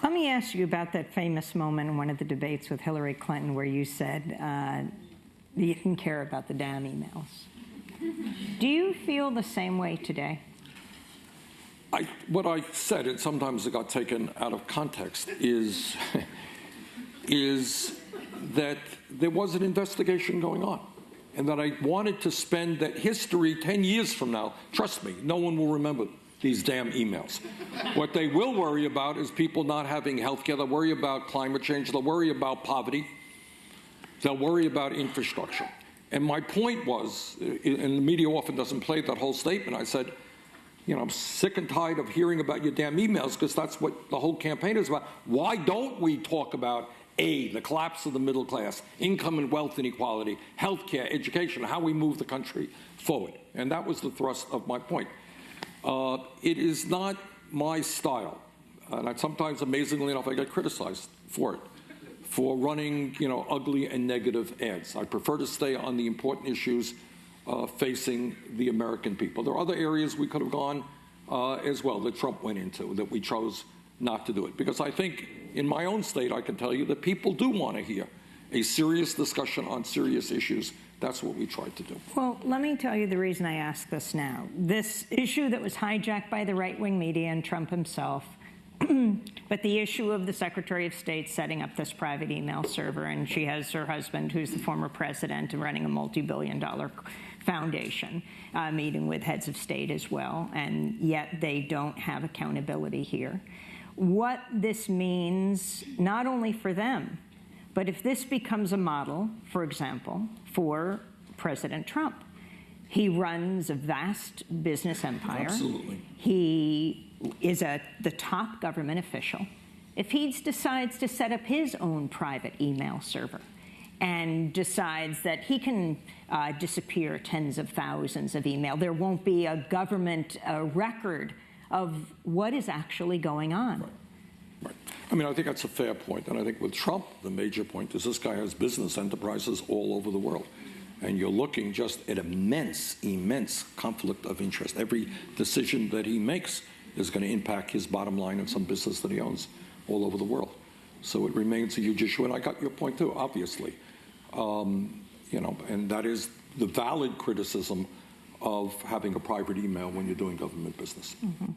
Let me ask you about that famous moment in one of the debates with Hillary Clinton where you said you didn't care about the damn emails. Do you feel the same way today? What I said, and sometimes it got taken out of context, is that there was an investigation going on, and that I wanted to spend that history 10 years from now. Trust me, no one will remember these damn emails. What they will worry about is people not having health care. They'll worry about climate change. They'll worry about poverty. They'll worry about infrastructure. And my point was, and the media often doesn't play that whole statement, I said, I'm sick and tired of hearing about your damn emails, because that's what the whole campaign is about. Why don't we talk about, A, the collapse of the middle class, income and wealth inequality, health care, education, how we move the country forward? And that was the thrust of my point. It is not my style, and sometimes, amazingly enough, I get criticized for it, for running, ugly and negative ads. I prefer to stay on the important issues facing the American people. There are other areas we could have gone as well that Trump went into, that we chose not to do it. Because I think in my own state, I can tell you that people do want to hear a serious discussion on serious issues. That's what we tried to do. Well, let me tell you the reason I ask this now. This issue that was hijacked by the right-wing media and Trump himself, but the issue of the Secretary of State setting up this private email server, and she has her husband, who's the former president, and running a multi-billion-dollar foundation, meeting with heads of state as well, and yet they don't have accountability here. What this means, not only for them, but if this becomes a model, for example, for President Trump. He runs a vast business empire. Absolutely. He is the top government official. If he decides to set up his own private email server and decides that he can disappear tens of thousands of email, there won't be a government record of what is actually going on. Right. Right. I mean, I think that's a fair point. And I think with Trump, the major point is this guy has business enterprises all over the world. And you're looking just at immense conflict of interest. Every decision that he makes is going to impact his bottom line and some business that he owns all over the world. So it remains a huge issue. And I got your point, too, obviously. And that is the valid criticism of having a private email when you're doing government business. Mm-hmm.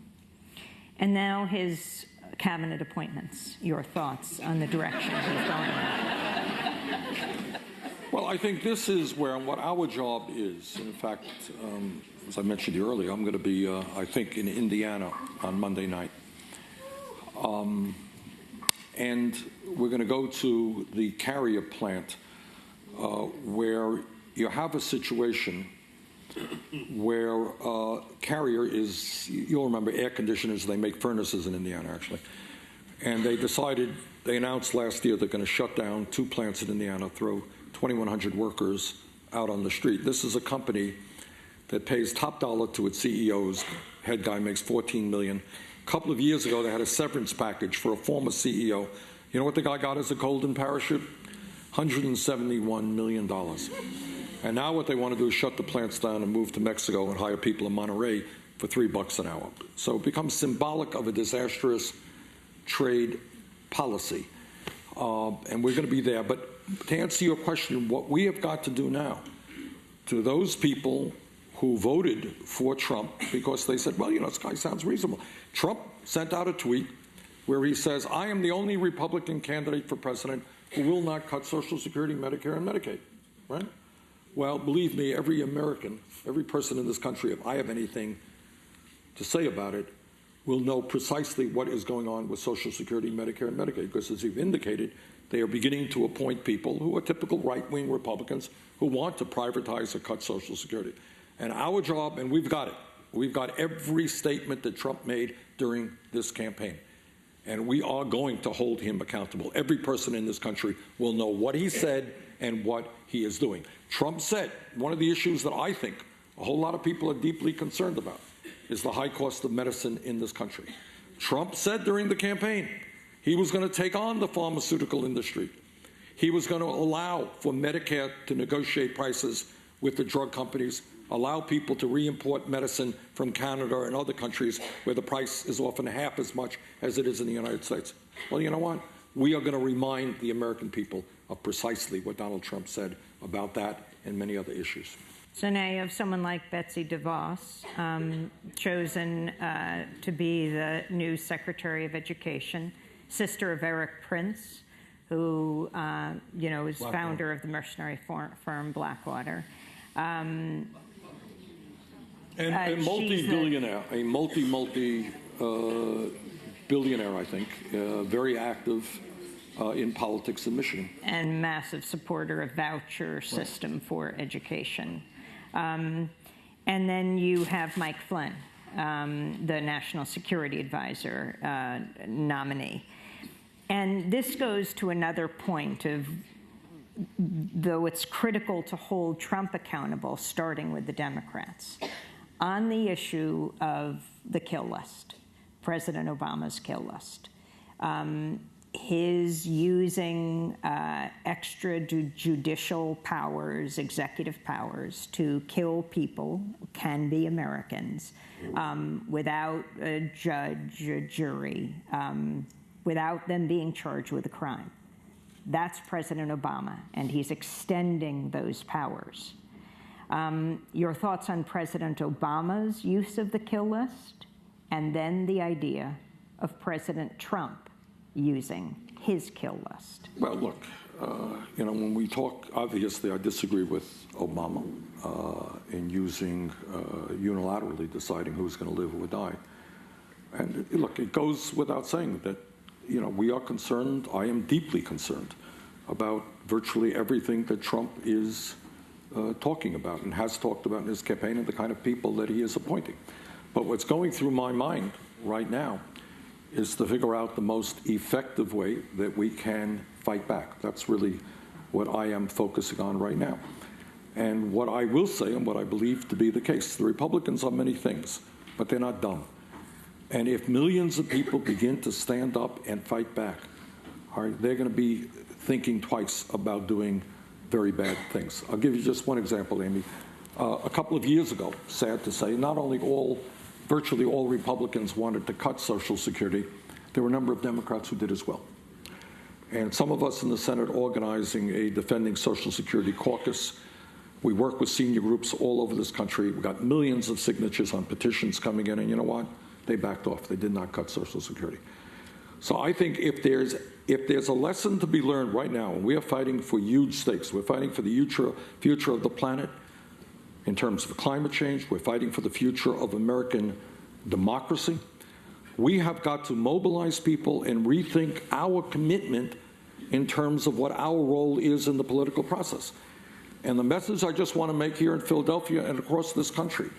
And now his cabinet appointments, your thoughts on the direction he's going in? Well, I think this is where what our job is. In fact, as I mentioned earlier, I'm going to be, I think, in Indiana on Monday night. And we're going to go to the Carrier plant where you have a situation where Carrier is, you'll remember air conditioners, they make furnaces in Indiana, actually. And they announced last year they're going to shut down 2 plants in Indiana, throw 2,100 workers out on the street. This is a company that pays top dollar to its CEOs. Head guy makes $14 million. A couple of years ago, they had a severance package for a former CEO. You know what the guy got as a golden parachute? $171 million. And now what they want to do is shut the plants down and move to Mexico and hire people in Monterrey for $3 an hour. So it becomes symbolic of a disastrous trade policy. And we're going to be there. But to answer your question, what we have got to do now, to those people who voted for Trump because they said, well, this guy sounds reasonable. Trump sent out a tweet where he says, I am the only Republican candidate for president who will not cut Social Security, Medicare, and Medicaid, right? Well, believe me, every American, every person in this country, if I have anything to say about it, will know precisely what is going on with Social Security, Medicare, and Medicaid, because as you've indicated, they are beginning to appoint people who are typical right-wing Republicans who want to privatize or cut Social Security. And our job, and we've got it, we've got every statement that Trump made during this campaign. And we are going to hold him accountable. Every person in this country will know what he said and what he is doing. Trump said, one of the issues that I think a whole lot of people are deeply concerned about is the high cost of medicine in this country. Trump said during the campaign he was going to take on the pharmaceutical industry. He was going to allow for Medicare to negotiate prices with the drug companies allow people to re-import medicine from Canada and other countries where the price is often half as much as it is in the United States. Well, you know what? We are going to remind the American people of precisely what Donald Trump said about that and many other issues. So now you have someone like Betsy DeVos chosen to be the new Secretary of Education, sister of Eric Prince, who is founder of the mercenary firm Blackwater. And multi-billionaire, a multi-billionaire, I think, very active in politics in Michigan. And massive supporter of voucher system for education. And then you have Mike Flynn, the National Security Advisor nominee. And this goes to another point of, though it's critical to hold Trump accountable, starting with the Democrats, on the issue of the kill list, President Obama's kill list. His using extrajudicial powers, executive powers, to kill people, can be Americans, without a judge, a jury, without them being charged with a crime. That's President Obama, and he's extending those powers. Your thoughts on President Obama's use of the kill list, and then the idea of President Trump using his kill list? Well, look, when we talk, obviously I disagree with Obama in using unilaterally deciding who's going to live or die. And look, it goes without saying that, we are concerned, I am deeply concerned about virtually everything that Trump is talking about and has talked about in his campaign and the kind of people that he is appointing. But what's going through my mind right now is to figure out the most effective way that we can fight back. That's really what I am focusing on right now. And what I will say, and what I believe to be the case, the Republicans are many things, but they're not dumb. And if millions of people begin to stand up and fight back, they're going to be thinking twice about doing very bad things. I'll give you just one example, Amy. A couple of years ago, sad to say, not only virtually all Republicans wanted to cut Social Security, there were a number of Democrats who did as well. And some of us in the Senate organizing a Defending Social Security caucus. We work with senior groups all over this country. We got millions of signatures on petitions coming in, and you know what? They backed off. They did not cut Social Security. So I think if there's a lesson to be learned right now, and we are fighting for huge stakes, we're fighting for the future of the planet in terms of climate change, we're fighting for the future of American democracy, we have got to mobilize people and rethink our commitment in terms of what our role is in the political process. And the message I just want to make here in Philadelphia and across this country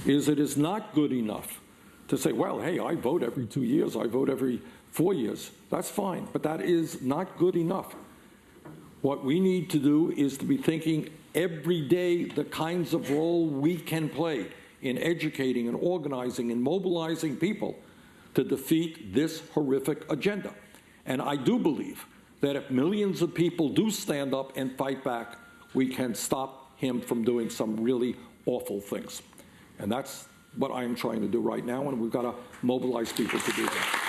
is it is not good enough to say, well, hey, I vote every 2 years, I vote every 4 years. That's fine, but that is not good enough. What we need to do is to be thinking every day the kinds of role we can play in educating and organizing and mobilizing people to defeat this horrific agenda. And I do believe that if millions of people do stand up and fight back, we can stop him from doing some really awful things. And that's what I am trying to do right now, and we've got to mobilize people to do that.